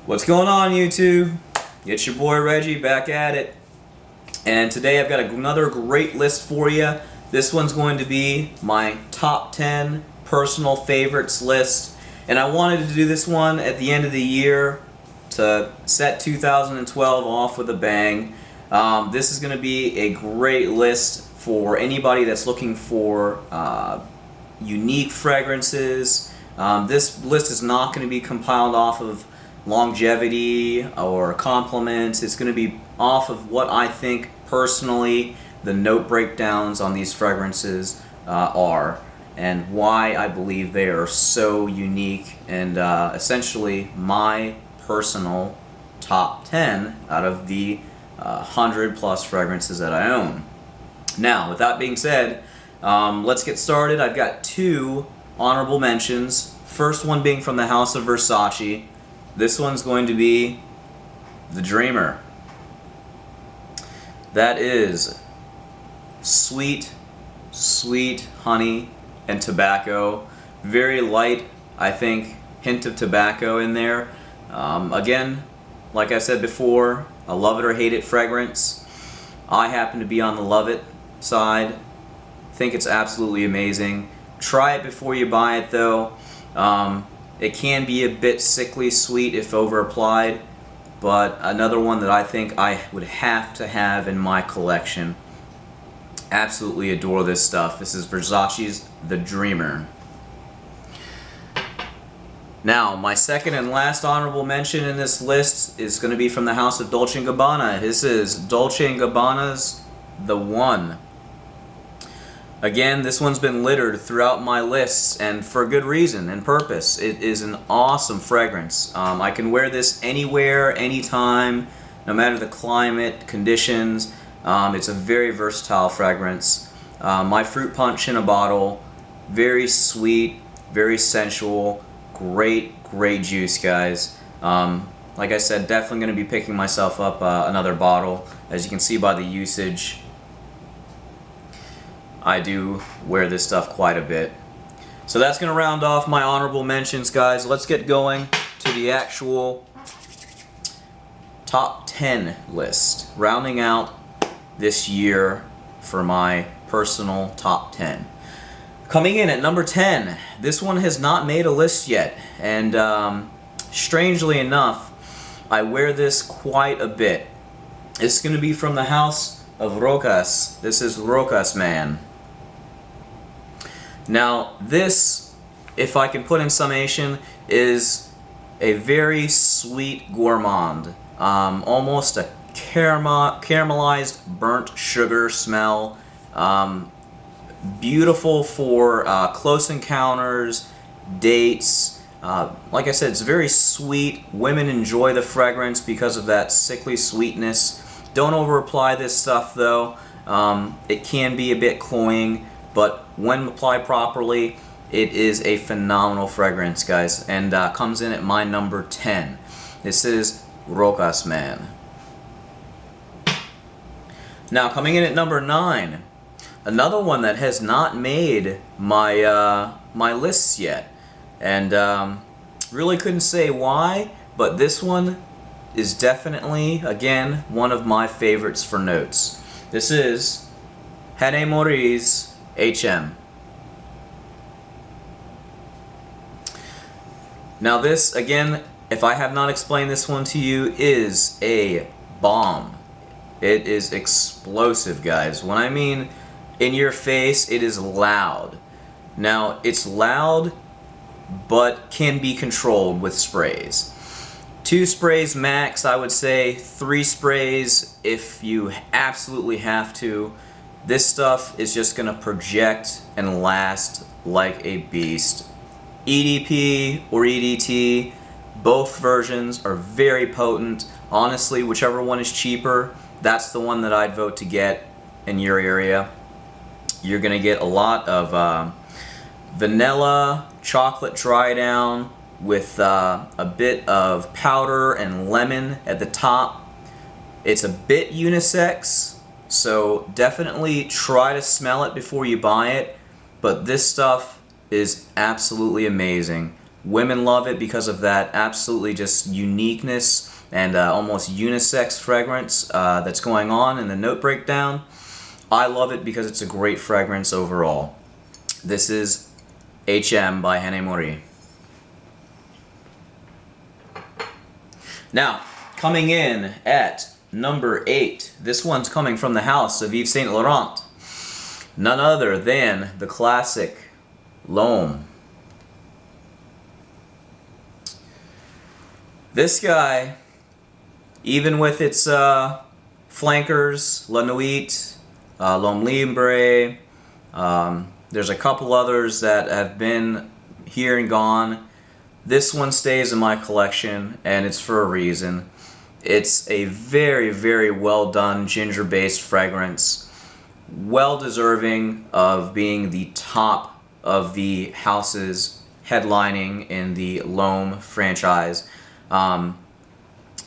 What's going on, YouTube? It's your boy Reggie back at it. And today I've got another great list for you. This one's going to be my top 10 personal favorites list. And I wanted to do this one at the end of the year to set 2012 off with a bang. This is going to be a great list for anybody that's looking for unique fragrances. This list is not going to be compiled off of longevity or compliments. It's going to be off of what I think personally the note breakdowns on these fragrances are, and why I believe they are so unique, and essentially my personal top 10 out of the 100 plus fragrances that I own. Now, with that being said, let's get started. I've got two honorable mentions. First one being from the House of Versace. This one's going to be the Dreamer. That is sweet, sweet honey and tobacco. Very light, I think, hint of tobacco in there. Again, like I said before, a love it or hate it fragrance. I happen to be on the love it side. Think it's absolutely amazing. Try it before you buy it though. It can be a bit sickly sweet if over applied, but another one that I think I would have to have in my collection. Absolutely adore this stuff. This is Versace's The Dreamer. Now, my second and last honorable mention in this list is going to be from the House of Dolce & Gabbana. This is Dolce & Gabbana's The One. Again, this one's been littered throughout my lists, and for good reason and purpose. It is an awesome fragrance. I can wear this anywhere, anytime, no matter the climate, conditions. It's a very versatile fragrance. My fruit punch in a bottle, very sweet, very sensual, great juice, guys. Like I said, definitely going to be picking myself up another bottle. As you can see by the usage, I do wear this stuff quite a bit. So that's going to round off my honorable mentions, guys. Let's get going to the actual top 10 list. Rounding out this year for my personal top 10. Coming in at number 10, this one has not made a list yet. And strangely enough, I wear this quite a bit. It's going to be from the House of Rokas. This is Rokas Man. Now, this, if I can put in summation, is a very sweet gourmand. Almost a caramelized burnt sugar smell. Beautiful for close encounters, dates. Like I said, it's very sweet. Women enjoy the fragrance because of that sickly sweetness. Don't over apply this stuff though. It can be a bit cloying, but when applied properly, it is a phenomenal fragrance, guys, and comes in at my number 10. This is Rokas Man. Now, coming in at number 9, another one that has not made my my lists yet, and really couldn't say why, but this one is definitely, again, one of my favorites for notes. This is Hane Mori's HM. Now this, again, if I have not explained this one to you, is a bomb. It is explosive, guys. When I mean in your face, it is loud. Now, it's loud, but can be controlled with sprays. 2 sprays max, I would say. 3 sprays if you absolutely have to. This stuff is just going to project and last like a beast. EDP or EDT, both versions are very potent. Honestly, whichever one is cheaper, that's the one that I'd vote to get in your area. You're going to get a lot of vanilla, chocolate dry down with a bit of powder and lemon at the top. It's a bit unisex. So definitely try to smell it before you buy it, but this stuff is absolutely amazing. Women love it because of that absolutely just uniqueness and almost unisex fragrance that's going on in the note breakdown. I love it because it's a great fragrance overall. This is HM by Hanemori. Now, coming in at number 8, this one's coming from the house of Yves Saint Laurent. None other than the classic L'Homme. This guy, even with its flankers, La Nuit, L'Homme Libre, there's a couple others that have been here and gone. This one stays in my collection, and it's for a reason. It's a very, very well done ginger-based fragrance, well deserving of being the top of the houses headlining in the L'Homme franchise.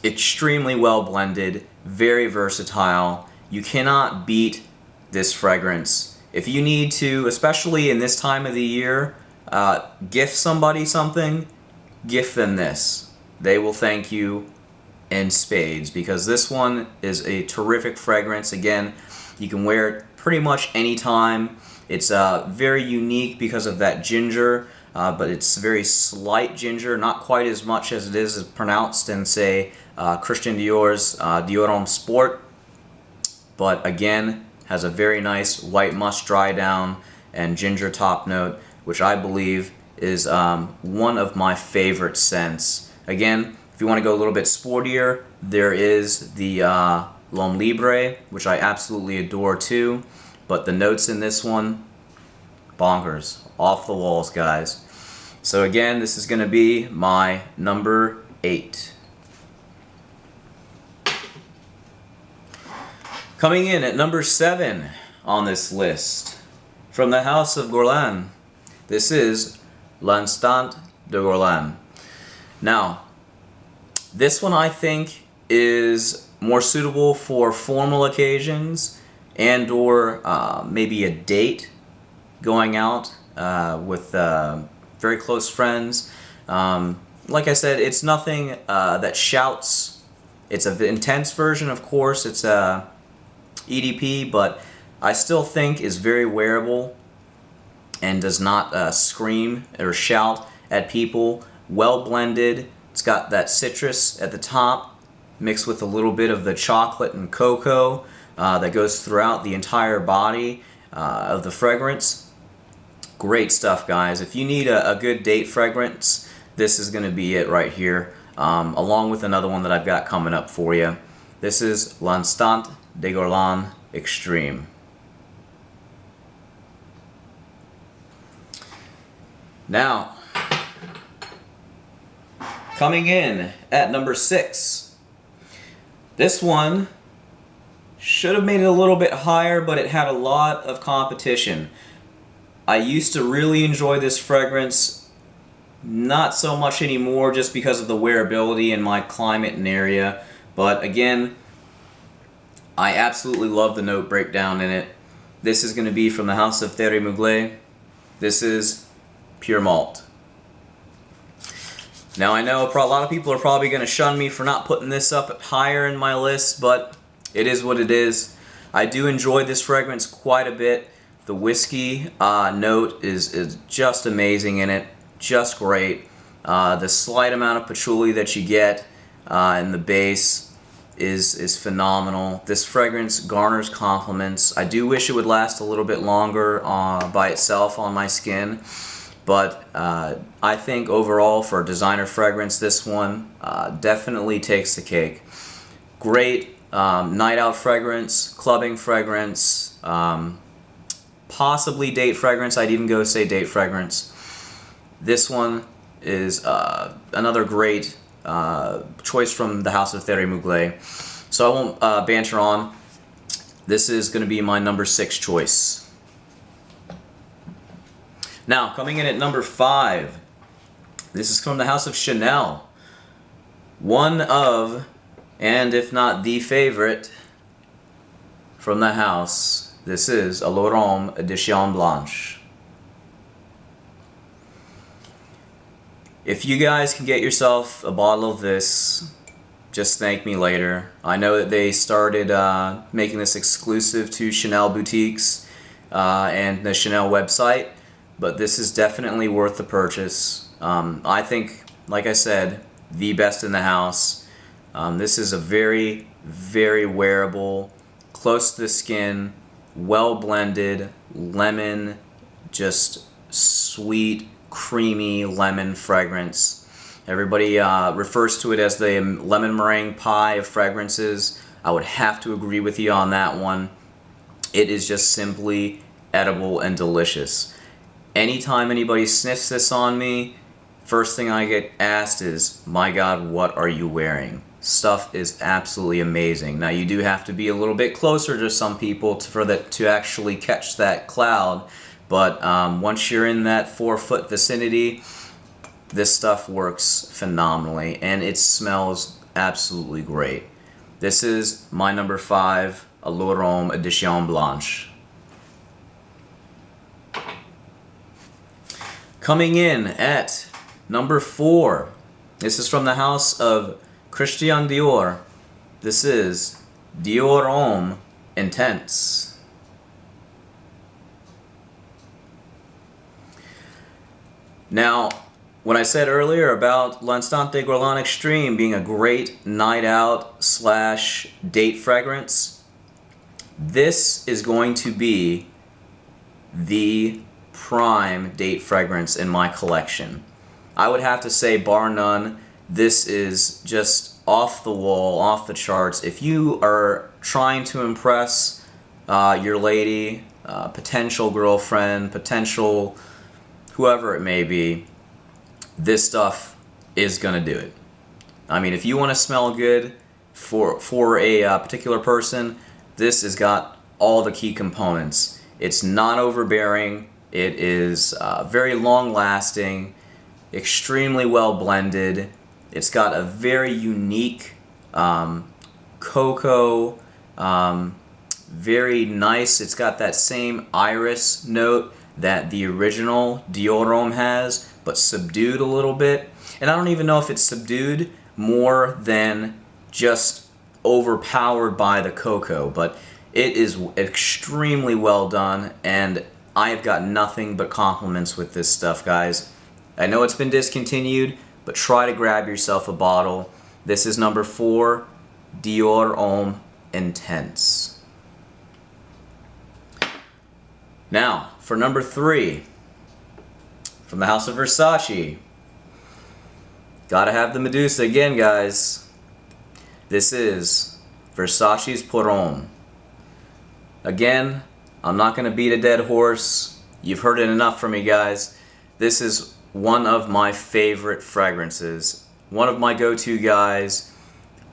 Extremely well blended, very versatile. You cannot beat this fragrance. If you need to, especially in this time of the year, gift somebody something, gift them this. They will thank you in spades, because this one is a terrific fragrance. Again, you can wear it pretty much anytime. It's very unique because of that ginger, but it's very slight ginger, not quite as much as it is pronounced in, say, Christian Dior's Dior Homme Sport, but again, has a very nice white musk dry down and ginger top note, which I believe is one of my favorite scents. Again, if you want to go a little bit sportier, there is the L'Homme Libre, which I absolutely adore too, but the notes in this one, bonkers, off the walls, guys. So again, this is going to be my number 8. Coming in at number 7 on this list, from the house of Guerlain, this is L'Instant de Guerlain. Now, this one I think is more suitable for formal occasions and or maybe a date, going out with very close friends. Like I said, it's nothing that shouts. It's an intense version, of course. It's a EDP, but I still think is very wearable and does not scream or shout at people. Well blended. It's got that citrus at the top mixed with a little bit of the chocolate and cocoa that goes throughout the entire body of the fragrance. Great stuff, guys. If you need a good date fragrance, this is going to be it right here, along with another one that I've got coming up for you. This is L'Instant de Guerlain Extreme. Now, coming in at number 6. This one should have made it a little bit higher, but it had a lot of competition. I used to really enjoy this fragrance, not so much anymore just because of the wearability in my climate and area, but again, I absolutely love the note breakdown in it. This is going to be from the house of Thierry Mugler. This is Pure Malt. Now I know a lot of people are probably going to shun me for not putting this up higher in my list, but it is what it is. I do enjoy this fragrance quite a bit. The whiskey note is just amazing in it, just great. The slight amount of patchouli that you get in the base is phenomenal. This fragrance garners compliments. I do wish it would last a little bit longer by itself on my skin, but I think overall for a designer fragrance, this one definitely takes the cake. Great night out fragrance, clubbing fragrance, possibly date fragrance. I'd even go say date fragrance. This one is another great choice from the house of Thierry Mugler. So I won't banter on. This is going to be my number 6 choice. Now, coming in at number 5, this is from the house of Chanel. One of, and if not the favorite, from the house. This is a L'Homme Edition Blanche. if you guys can get yourself a bottle of this, just thank me later. I know that they started making this exclusive to Chanel boutiques and the Chanel website, but this is definitely worth the purchase. I think, like I said, the best in the house. This is a very, very wearable, close to the skin, well blended lemon, just sweet, creamy lemon fragrance. Everybody refers to it as the lemon meringue pie of fragrances. I would have to agree with you on that one. It is just simply edible and delicious. Anytime anybody sniffs this on me, first thing I get asked is, my God, what are you wearing? Stuff is absolutely amazing. Now you do have to be a little bit closer to some people to actually catch that cloud, but once you're in that 4-foot vicinity, this stuff works phenomenally and it smells absolutely great. This is my number 5, Allure Homme Edition Blanche. Coming in at number 4, this is from the house of Christian Dior. This is Dior Homme Intense. Now, when I said earlier about L'Instant de Guerlain Extreme being a great night out / date fragrance, this is going to be the prime date fragrance in my collection. I would have to say, bar none, this is just off the wall, off the charts. If you are trying to impress your lady, potential girlfriend, potential whoever it may be, this stuff is gonna do it. I mean, if you want to smell good for a particular person, this has got all the key components. It's not overbearing. It is very long lasting, extremely well blended. It's got a very unique cocoa, very nice. It's got that same iris note that the original Dior Homme has, but subdued a little bit. And I don't even know if it's subdued more than just overpowered by the cocoa, but it is extremely well done, and I have got nothing but compliments with this stuff, guys. I know it's been discontinued, but try to grab yourself a bottle. This is number 4, Dior Homme Intense. Now, for number 3, from the house of Versace, gotta have the Medusa again, guys. This is Versace's Pour Homme. Again, I'm not gonna beat a dead horse. You've heard it enough from me, guys. This is one of my favorite fragrances. One of my go-to guys.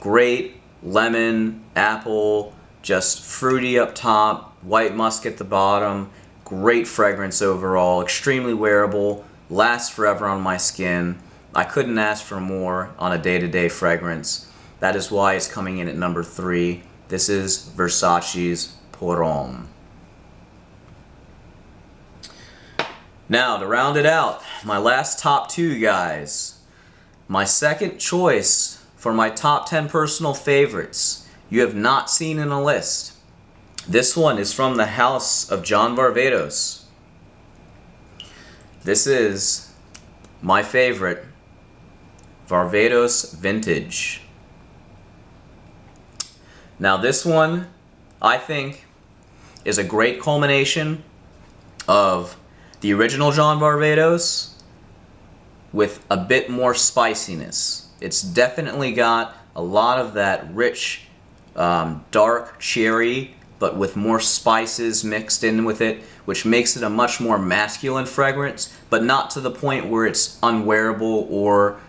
Great lemon, apple, just fruity up top, white musk at the bottom. Great fragrance overall, extremely wearable, lasts forever on my skin. I couldn't ask for more on a day-to-day fragrance. That is why it's coming in at number 3. This is Versace's Pour Homme. Now, to round it out, my last top 2, guys. My second choice for my top 10 personal favorites you have not seen in a list. This one is from the house of John Varvatos. This is my favorite, Varvatos Vintage. Now this one, I think, is a great culmination of the original John Varvatos with a bit more spiciness. It's definitely got a lot of that rich, dark cherry, but with more spices mixed in with it, which makes it a much more masculine fragrance, but not to the point where it's unwearable or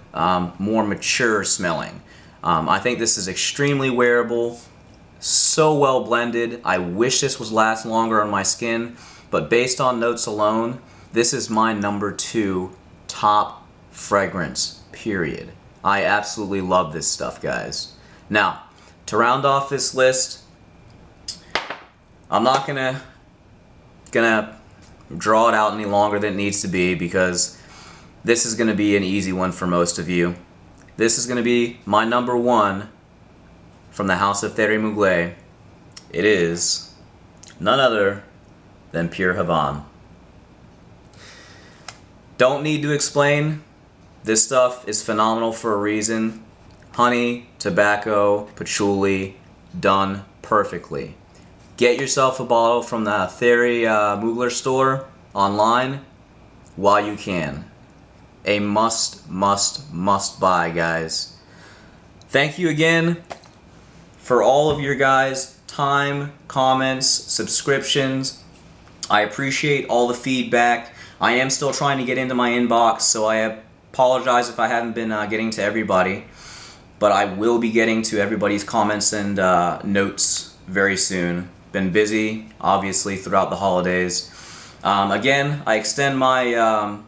more mature smelling. I think this is extremely wearable, so well blended. I wish this was last longer on my skin, but based on notes alone, this is my number 2 top fragrance, period. I absolutely love this stuff, guys. Now, to round off this list, I'm not gonna draw it out any longer than it needs to be, because This is going to be an easy one for most of you. This is going to be my number one from the House of Thierry Mugler. It is none other than Pure Havana. Don't need to explain. This stuff is phenomenal for a reason. Honey, tobacco, patchouli, done perfectly. Get yourself a bottle from the Thierry Mugler store online while you can. A must buy, guys. Thank you again for all of your guys' time, comments, subscriptions. I appreciate all the feedback. I am still trying to get into my inbox, so I apologize if I haven't been getting to everybody. But I will be getting to everybody's comments and notes very soon. Been busy, obviously, throughout the holidays. Again, I extend my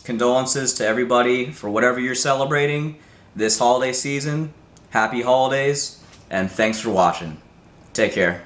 condolences to everybody for whatever you're celebrating this holiday season. Happy holidays, and thanks for watching. Take care.